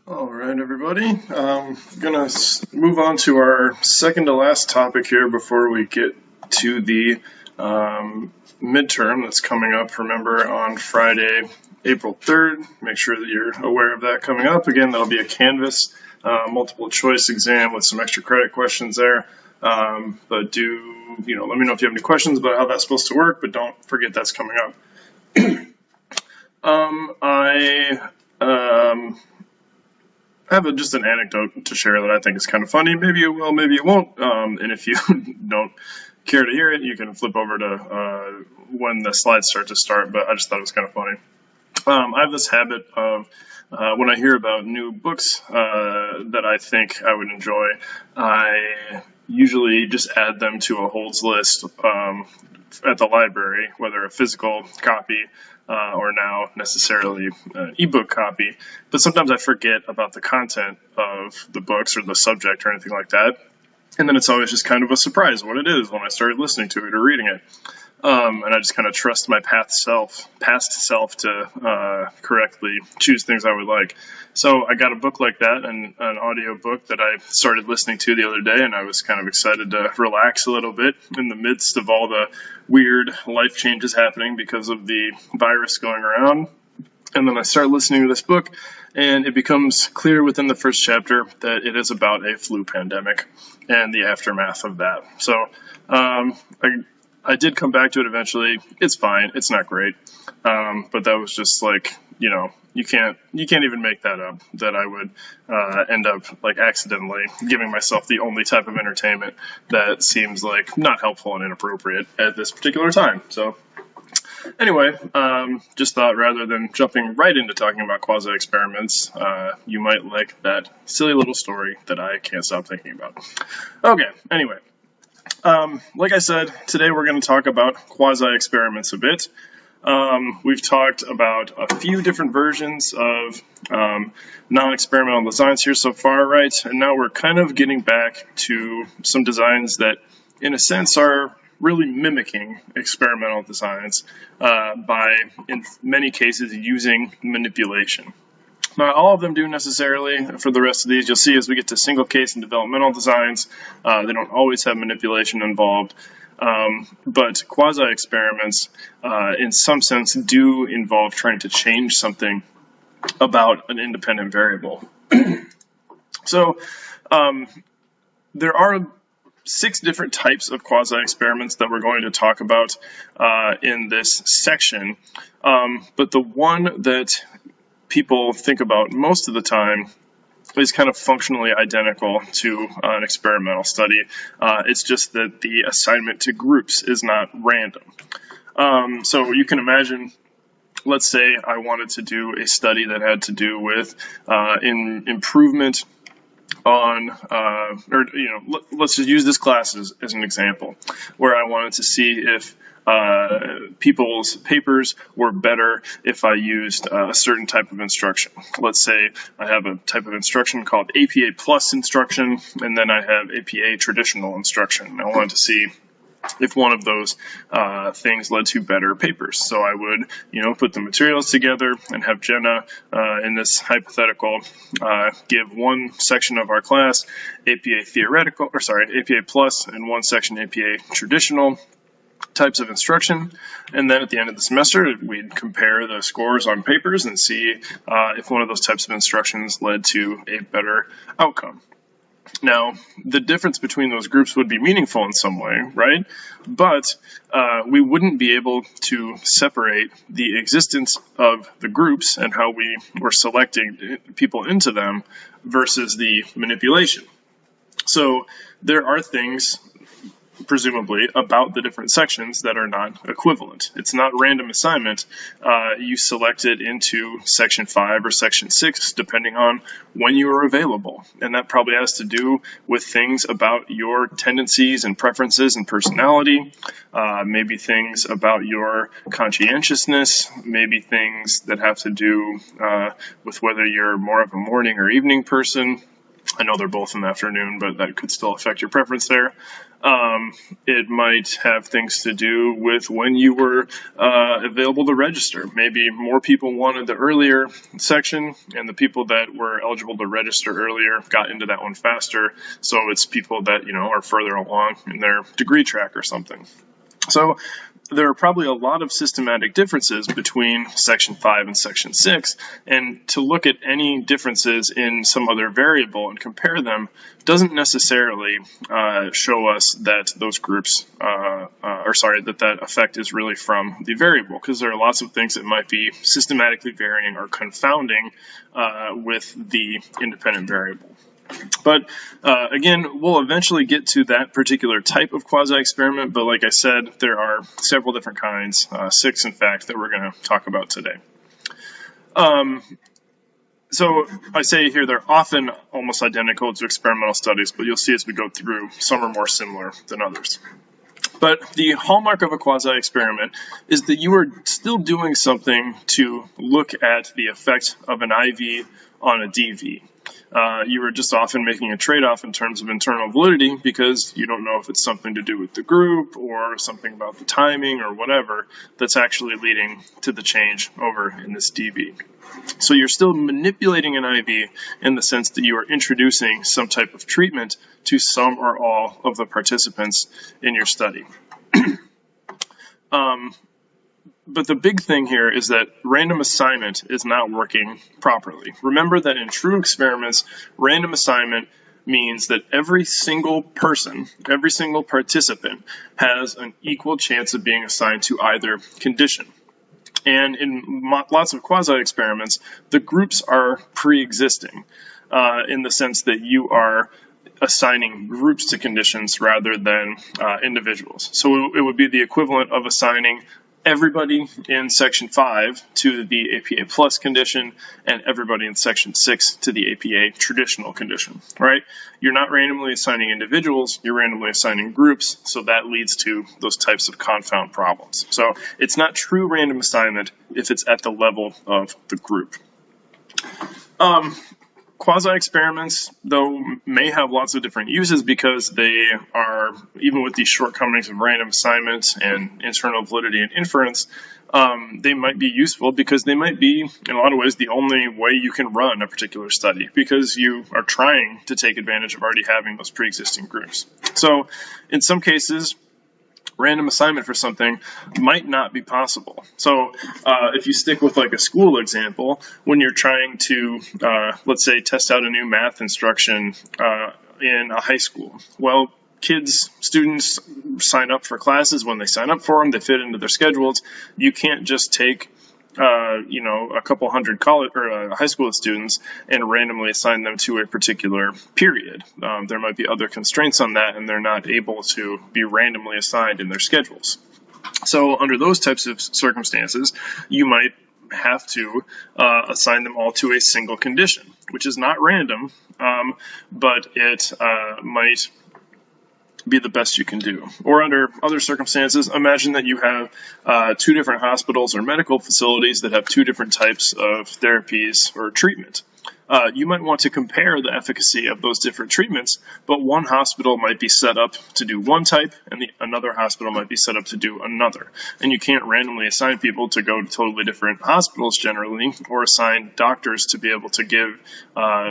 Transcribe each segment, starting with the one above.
All right, everybody. Gonna move on to our second to last topic here before we get to the midterm that's coming up. Remember, on Friday, April 3rd. Make sure that you're aware of that coming up. Again, that'll be a Canvas multiple choice exam with some extra credit questions there. But let me know if you have any questions about how that's supposed to work. But don't forget that's coming up. I have just an anecdote to share that I think is kind of funny. Maybe you will, maybe you won't. And if you don't care to hear it, you can flip over to when the slides start to start. But I just thought it was kind of funny. I have this habit of when I hear about new books that I think I would enjoy, I usually just add them to a holds list at the library, whether a physical copy or now necessarily an ebook copy. But sometimes I forget about the content of the books or the subject or anything like that. And then it's always just kind of a surprise what it is when I started listening to it or reading it. And I just kind of trust my past self to correctly choose things I would like. So I got a book like that, and an audio book that I started listening to the other day, and I was kind of excited to relax a little bit in the midst of all the weird life changes happening because of the virus going around. And then I start listening to this book, and it becomes clear within the first chapter that it is about a flu pandemic and the aftermath of that. So I did come back to it eventually. It's fine. It's not great. But that was just like, you can't even make that up, that I would end up like accidentally giving myself the only type of entertainment that seems like not helpful and inappropriate at this particular time. So anyway, just thought rather than jumping right into talking about quasi-experiments, you might like that silly little story that I can't stop thinking about. Okay, anyway. Like I said, today we're going to talk about quasi-experiments a bit. We've talked about a few different versions of non-experimental designs here so far, right? And now we're kind of getting back to some designs that, in a sense, are really mimicking experimental designs by, in many cases, using manipulation. Not all of them do necessarily. For the rest of these, you'll see as we get to single case and developmental designs, they don't always have manipulation involved. But quasi-experiments, in some sense, do involve trying to change something about an independent variable. So there are 6 different types of quasi-experiments that we're going to talk about in this section. But the one that people think about most of the time is kind of functionally identical to an experimental study. It's just that the assignment to groups is not random. So you can imagine, let's say I wanted to do a study that had to do with improvement on, let's just use this class as an example, where I wanted to see if people's papers were better if I used a certain type of instruction. Let's say I have a type of instruction called APA plus instruction, and then I have APA traditional instruction. I wanted to see if one of those things led to better papers. So I would, put the materials together and have Jenna, in this hypothetical, give one section of our class APA plus, and one section APA traditional types of instruction, and then at the end of the semester we'd compare the scores on papers and see if one of those types of instructions led to a better outcome. Now, the difference between those groups would be meaningful in some way, right? But we wouldn't be able to separate the existence of the groups and how we were selecting people into them versus the manipulation. So there are things, presumably, about the different sections that are not equivalent. It's not random assignment. You select it into section 5 or section 6 depending on when you are available. And that probably has to do with things about your tendencies and preferences and personality, maybe things about your conscientiousness, maybe things that have to do with whether you're more of a morning or evening person. I know they're both in the afternoon, but that could still affect your preference there. It might have things to do with when you were available to register. Maybe more people wanted the earlier section, and the people that were eligible to register earlier got into that one faster. So it's people that, are further along in their degree track or something. So there are probably a lot of systematic differences between Section 5 and Section 6, and to look at any differences in some other variable and compare them doesn't necessarily show us that those groups, that effect is really from the variable, because there are lots of things that might be systematically varying or confounding with the independent variable. But again, we'll eventually get to that particular type of quasi-experiment, but like I said, there are several different kinds, 6 in fact, that we're going to talk about today. So I say here they're often almost identical to experimental studies, but you'll see as we go through, some are more similar than others. But the hallmark of a quasi-experiment is that you are still doing something to look at the effect of an IV on a DV. You are just often making a trade-off in terms of internal validity because you don't know if it's something to do with the group or something about the timing or whatever that's actually leading to the change over in this DV. So you're still manipulating an IV in the sense that you are introducing some type of treatment to some or all of the participants in your study. But the big thing here is that random assignment is not working properly. Remember that in true experiments, random assignment means that every single person, every single participant has an equal chance of being assigned to either condition. And in lots of quasi-experiments, the groups are pre-existing in the sense that you are assigning groups to conditions rather than individuals. So it would be the equivalent of assigning everybody in Section 5 to the APA plus condition and everybody in Section 6 to the APA traditional condition, right? You're not randomly assigning individuals, you're randomly assigning groups, so that leads to those types of confound problems. So it's not true random assignment if it's at the level of the group. Quasi-experiments, though, may have lots of different uses because they are, even with these shortcomings of random assignment and internal validity and inference, they might be useful because they might be, in a lot of ways, the only way you can run a particular study because you are trying to take advantage of already having those pre-existing groups. So, in some cases, random assignment for something might not be possible. So if you stick with like a school example, when you're trying to, let's say, test out a new math instruction in a high school, well, students sign up for classes. When they sign up for them, they fit into their schedules. You can't just take a couple hundred college or high school students and randomly assign them to a particular period. There might be other constraints on that, and they're not able to be randomly assigned in their schedules. So under those types of circumstances, you might have to assign them all to a single condition, which is not random, but it might be the best you can do. Or under other circumstances, imagine that you have 2 different hospitals or medical facilities that have 2 different types of therapies or treatment. You might want to compare the efficacy of those different treatments, but one hospital might be set up to do one type and another hospital might be set up to do another. And you can't randomly assign people to go to totally different hospitals generally, or assign doctors to be able to give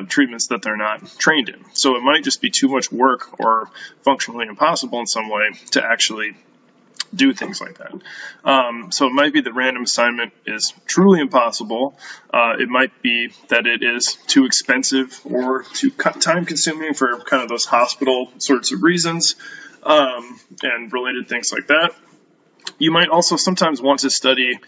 treatments that they're not trained in. So it might just be too much work or functionally impossible in some way to actually do things like that. So it might be that random assignment is truly impossible. It might be that it is too expensive or too time consuming for kind of those hospital sorts of reasons, and related things like that. You might also sometimes want to study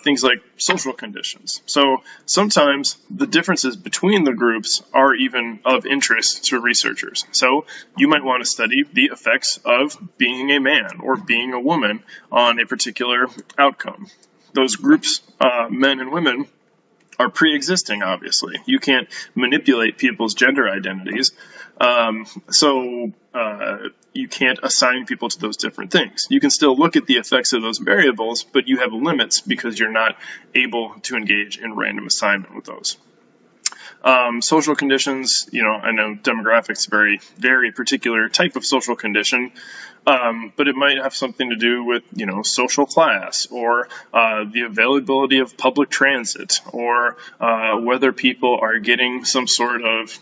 things like social conditions. So sometimes the differences between the groups are even of interest to researchers. So you might want to study the effects of being a man or being a woman on a particular outcome. Those groups, men and women, are pre-existing, obviously. You can't manipulate people's gender identities, so you can't assign people to those different things. You can still look at the effects of those variables, but you have limits because you're not able to engage in random assignment with those. Social conditions, I know demographics is a very particular type of social condition, but it might have something to do with, social class, or the availability of public transit, or whether people are getting some sort of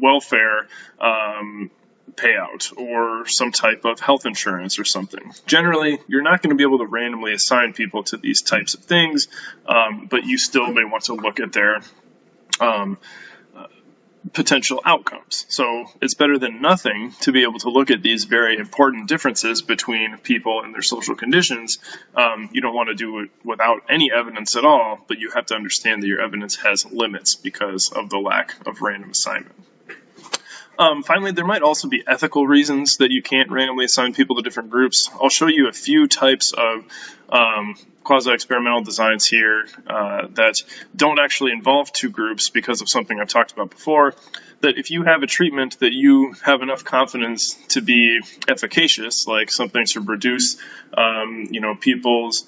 welfare payout, or some type of health insurance or something. Generally, you're not going to be able to randomly assign people to these types of things, but you still may want to look at their potential outcomes. So it's better than nothing to be able to look at these very important differences between people and their social conditions. You don't want to do it without any evidence at all, but you have to understand that your evidence has limits because of the lack of random assignment. Finally, there might also be ethical reasons that you can't randomly assign people to different groups. I'll show you a few types of quasi-experimental designs here that don't actually involve two groups because of something I've talked about before, that if you have a treatment that you have enough confidence to be efficacious, like something to reduce people's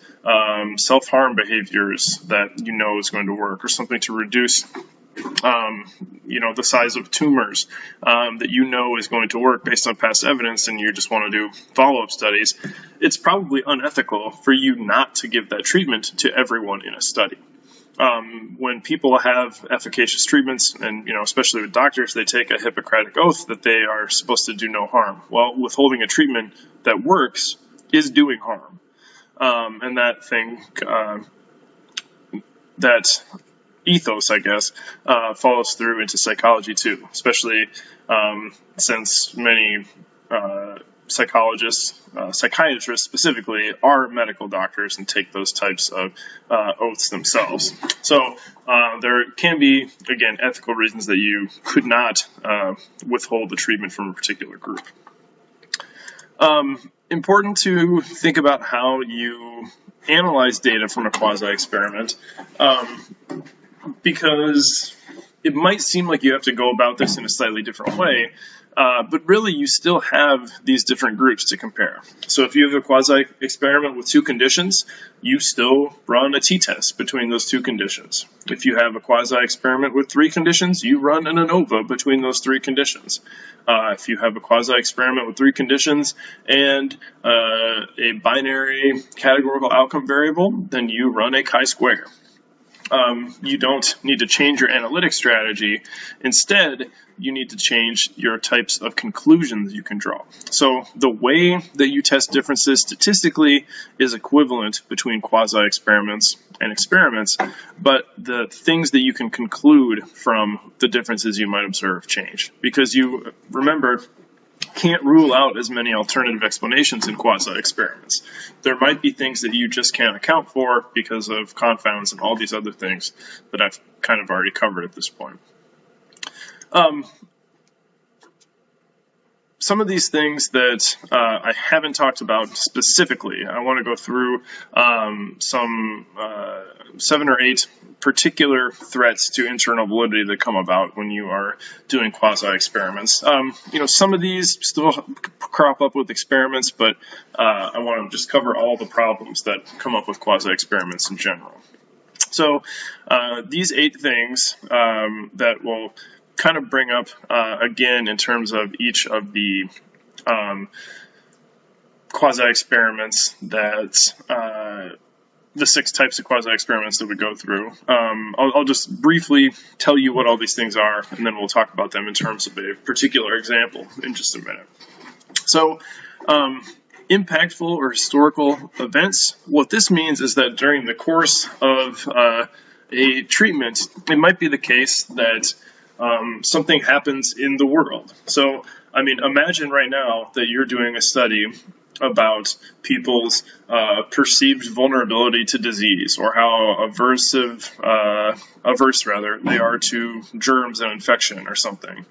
self-harm behaviors that is going to work, or something to reduce the size of tumors that is going to work based on past evidence, and you just want to do follow-up studies, it's probably unethical for you not to give that treatment to everyone in a study. When people have efficacious treatments, and especially with doctors, they take a Hippocratic oath that they are supposed to do no harm. Well, withholding a treatment that works is doing harm, and that ethos, I guess, follows through into psychology too, especially since many psychologists, psychiatrists specifically, are medical doctors and take those types of oaths themselves. So there can be, again, ethical reasons that you could not withhold the treatment from a particular group. Important to think about how you analyze data from a quasi-experiment, because it might seem like you have to go about this in a slightly different way, but really you still have these different groups to compare. So if you have a quasi-experiment with two conditions, you still run a t-test between those two conditions. If you have a quasi-experiment with three conditions, you run an ANOVA between those three conditions. If you have a quasi-experiment with three conditions and a binary categorical outcome variable, then you run a chi-square. You don't need to change your analytic strategy. Instead, you need to change your types of conclusions you can draw. So the way that you test differences statistically is equivalent between quasi-experiments and experiments, but the things that you can conclude from the differences you might observe change. Because you, remember, can't rule out as many alternative explanations in quasi-experiments. There might be things that you just can't account for because of confounds and all these other things that I've kind of already covered at this point. Some of these things that I haven't talked about specifically, I want to go through some 7 or 8 particular threats to internal validity that come about when you are doing quasi-experiments. Some of these still crop up with experiments, but I want to just cover all the problems that come up with quasi-experiments in general. So these 8 things that will kind of bring up, again, in terms of each of the quasi-experiments that the 6 types of quasi-experiments that we go through. I'll just briefly tell you what all these things are, and then we'll talk about them in terms of a particular example in just a minute. So, impactful or historical events. What this means is that during the course of a treatment, it might be the case that something happens in the world. So, imagine right now that you're doing a study about people's perceived vulnerability to disease, or how averse they are to germs and infection or something.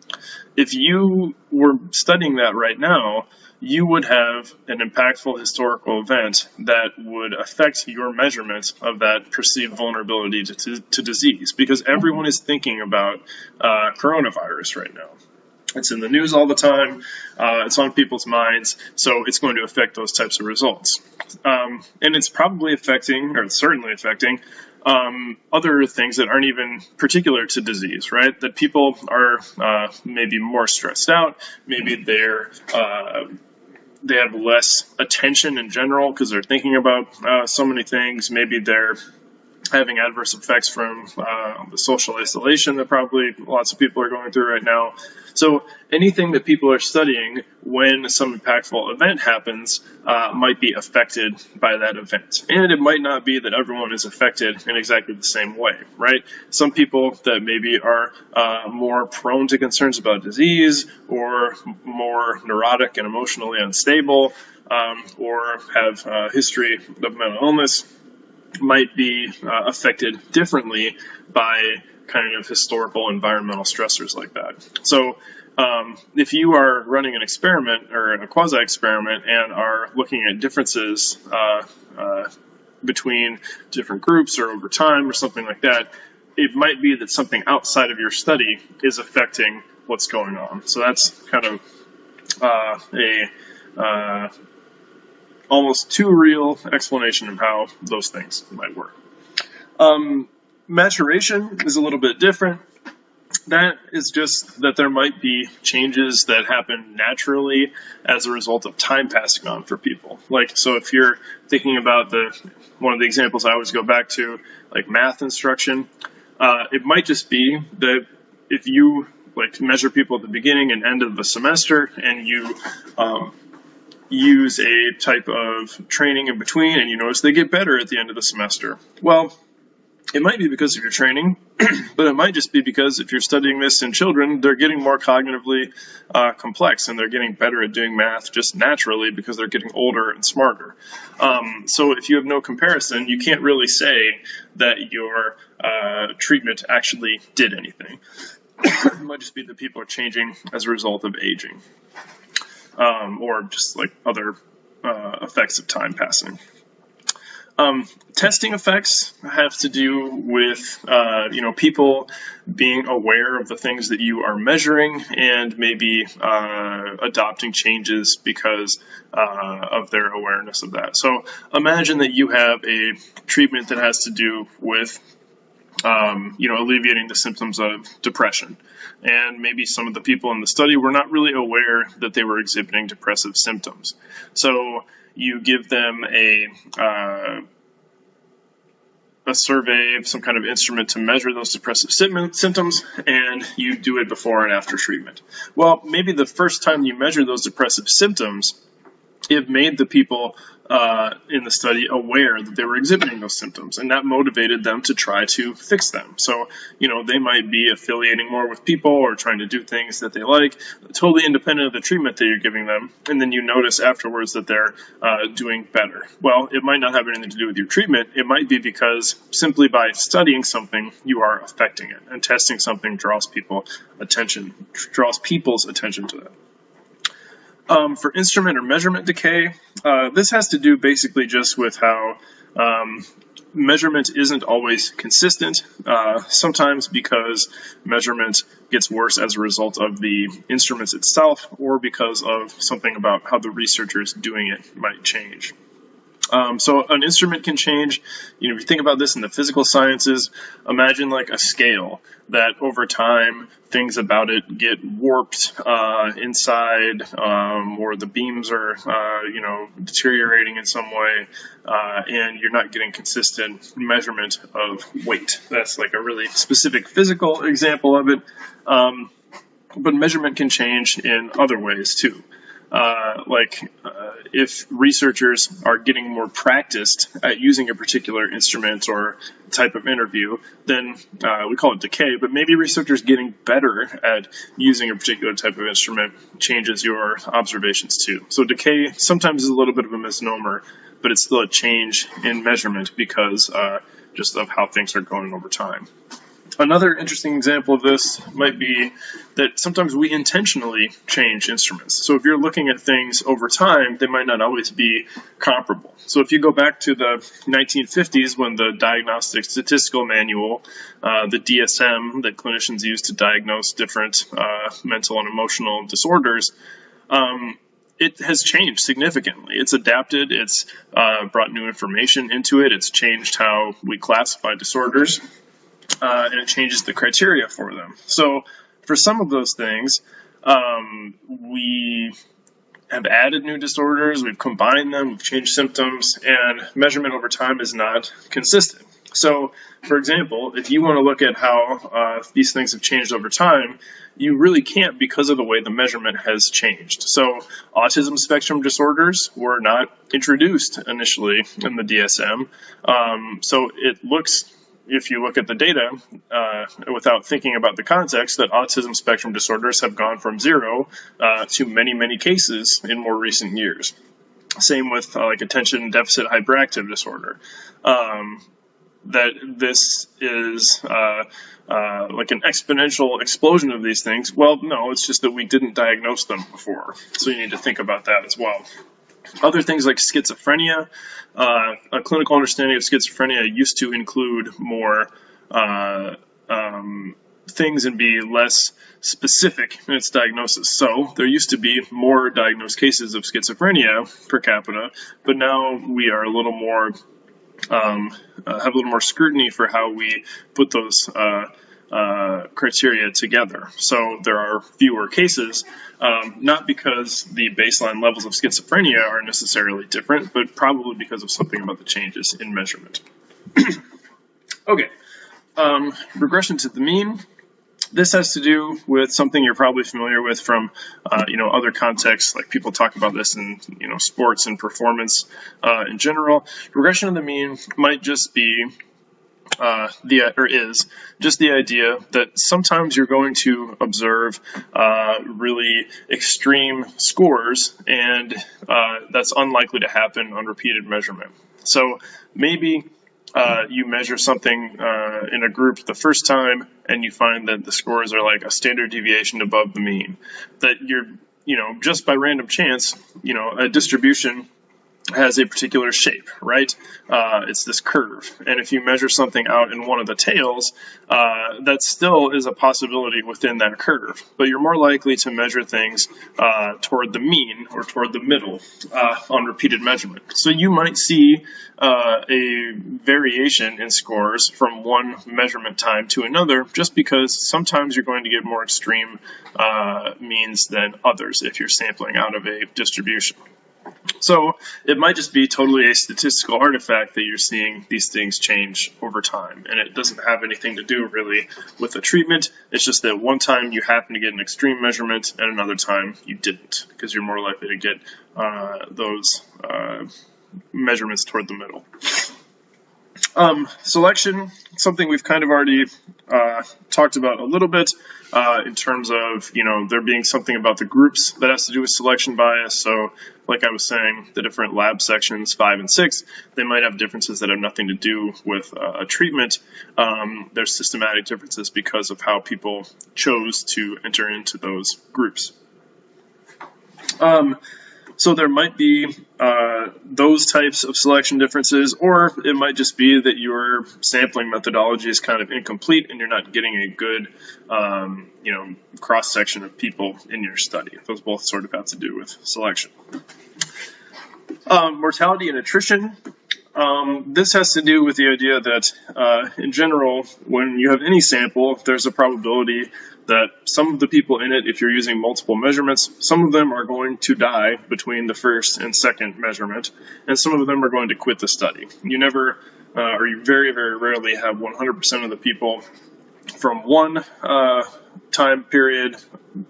If you were studying that right now, you would have an impactful historical event that would affect your measurement of that perceived vulnerability to disease, because everyone is thinking about coronavirus right now. It's in the news all the time, it's on people's minds, so it's going to affect those types of results. And it's probably affecting, or it's certainly affecting, other things that aren't even particular to disease, right? That people are maybe more stressed out, maybe they have less attention in general because they're thinking about so many things. Maybe they're having adverse effects from the social isolation that probably lots of people are going through right now. So anything that people are studying when some impactful event happens might be affected by that event. And it might not be that everyone is affected in exactly the same way, right? Some people that maybe are more prone to concerns about disease or more neurotic and emotionally unstable or have a history of mental illness might be affected differently by kind of historical environmental stressors like that. So if you are running an experiment or a quasi-experiment and are looking at differences between different groups or over time or something like that, it might be that something outside of your study is affecting what's going on. So that's kind of a almost too real explanation of how those things might work. Maturation is a little bit different. That is just that there might be changes that happen naturally as a result of time passing on for people. Like, so if you're thinking about one of the examples I always go back to, like math instruction, it might just be that if you like measure people at the beginning and end of the semester and you use a type of training in between and you notice they get better at the end of the semester. Well, it might be because of your training, but it might just be because if you're studying this in children, they're getting more cognitively complex and they're getting better at doing math just naturally because they're getting older and smarter. So if you have no comparison, you can't really say that your treatment actually did anything. It might just be that people are changing as a result of aging. Or just like other effects of time passing. Testing effects have to do with people being aware of the things that you are measuring and maybe adopting changes because of their awareness of that. So imagine that you have a treatment that has to do with alleviating the symptoms of depression. And maybe some of the people in the study were not really aware that they were exhibiting depressive symptoms. So you give them a survey, some kind of instrument to measure those depressive symptoms, and you do it before and after treatment. Well, maybe the first time you measure those depressive symptoms, it made the people in the study aware that they were exhibiting those symptoms, and that motivated them to try to fix them. So, they might be affiliating more with people or trying to do things that they like, totally independent of the treatment that you're giving them, and then you notice afterwards that they're doing better. Well, it might not have anything to do with your treatment. It might be because simply by studying something, you are affecting it, and testing something draws people's attention to that. For instrument or measurement decay, this has to do basically just with how measurement isn't always consistent, sometimes because measurement gets worse as a result of the instruments itself or because of something about how the researchers doing it might change. So an instrument can change. If you think about this in the physical sciences, imagine like a scale that over time things about it get warped inside, or the beams are deteriorating in some way, and you're not getting consistent measurement of weight. That's like a really specific physical example of it. But measurement can change in other ways too. If researchers are getting more practiced at using a particular instrument or type of interview, then we call it decay, but maybe researchers getting better at using a particular type of instrument changes your observations too. So decay sometimes is a little bit of a misnomer, but it's still a change in measurement because just of how things are going over time. Another interesting example of this might be that sometimes we intentionally change instruments. So if you're looking at things over time, they might not always be comparable. So if you go back to the 1950s when the Diagnostic Statistical Manual, the DSM that clinicians use to diagnose different mental and emotional disorders, it has changed significantly. It's adapted, it's brought new information into it, it's changed how we classify disorders, and it changes the criteria for them. So for some of those things, we have added new disorders, we've combined them, we've changed symptoms, and measurement over time is not consistent. So, for example, if you want to look at how these things have changed over time, you really can't because of the way the measurement has changed. So, autism spectrum disorders were not introduced initially in the DSM. So it looks, if you look at the data without thinking about the context, that autism spectrum disorders have gone from 0 to many, many cases in more recent years. Same with like attention deficit hyperactive disorder. That this is like an exponential explosion of these things. Well, no, it's just that we didn't diagnose them before. So you need to think about that as well. Other things like schizophrenia, a clinical understanding of schizophrenia used to include more things and be less specific in its diagnosis. So there used to be more diagnosed cases of schizophrenia per capita, but now we are a little more have a little more scrutiny for how we put those criteria together. So there are fewer cases, not because the baseline levels of schizophrenia are necessarily different, but probably because of something about the changes in measurement. Okay, regression to the mean. This has to do with something you're probably familiar with from, other contexts, like people talk about this in, sports and performance in general. Regression to the mean might just be is just the idea that sometimes you're going to observe really extreme scores, and that's unlikely to happen on repeated measurement. So maybe you measure something in a group the first time and you find that the scores are like a standard deviation above the mean. That you're, just by random chance, a distribution has a particular shape, right? It's this curve. And if you measure something out in one of the tails, that still is a possibility within that curve. But you're more likely to measure things toward the mean or toward the middle on repeated measurement. So you might see a variation in scores from one measurement time to another, just because sometimes you're going to get more extreme means than others if you're sampling out of a distribution. So it might just be totally a statistical artifact that you're seeing these things change over time, and it doesn't have anything to do really with the treatment. It's just that one time you happen to get an extreme measurement and another time you didn't, because you're more likely to get those measurements toward the middle. Selection, something we've kind of already talked about a little bit in terms of, there being something about the groups that has to do with selection bias. So like I was saying, the different lab sections 5 and 6, they might have differences that have nothing to do with a treatment. There's systematic differences because of how people chose to enter into those groups. So there might be those types of selection differences, or it might just be that your sampling methodology is kind of incomplete and you're not getting a good, cross-section of people in your study. Those both sort of have to do with selection. Mortality and attrition. This has to do with the idea that, in general, when you have any sample, there's a probability that some of the people in it, if you're using multiple measurements, some of them are going to die between the first and second measurement, and some of them are going to quit the study. You never, or you very, very rarely have 100% of the people from one time period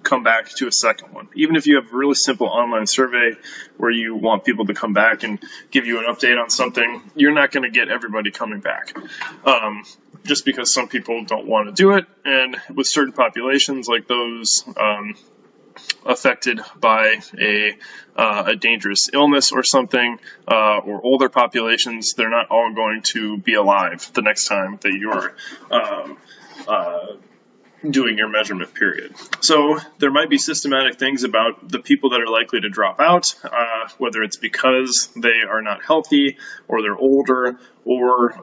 come back to a second one. Even if you have a really simple online survey where you want people to come back and give you an update on something, you're not going to get everybody coming back. Just because some people don't want to do it, and with certain populations like those affected by a dangerous illness or something, or older populations, they're not all going to be alive the next time that you're doing your measurement period. So there might be systematic things about the people that are likely to drop out, whether it's because they are not healthy or they're older, or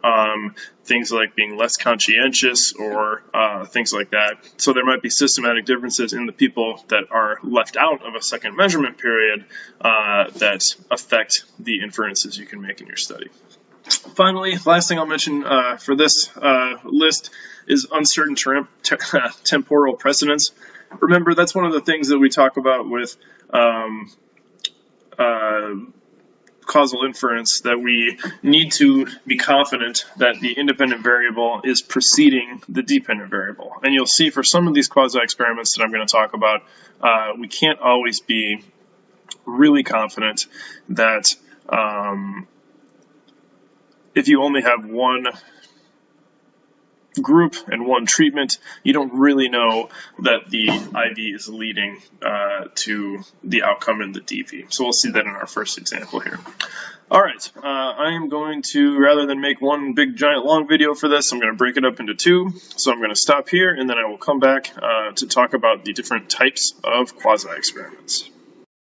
things like being less conscientious or things like that. So there might be systematic differences in the people that are left out of a second measurement period that affect the inferences you can make in your study. Finally, last thing I'll mention for this list is uncertain temporal precedence. Remember, that's one of the things that we talk about with causal inference, that we need to be confident that the independent variable is preceding the dependent variable. And you'll see for some of these quasi-experiments that I'm going to talk about, we can't always be really confident that if you only have one group and one treatment, you don't really know that the IV is leading to the outcome in the DV. So we'll see that in our first example here. All right, I am going to, rather than make one big giant long video for this, I'm going to break it up into two. So I'm going to stop here, and then I will come back to talk about the different types of quasi-experiments.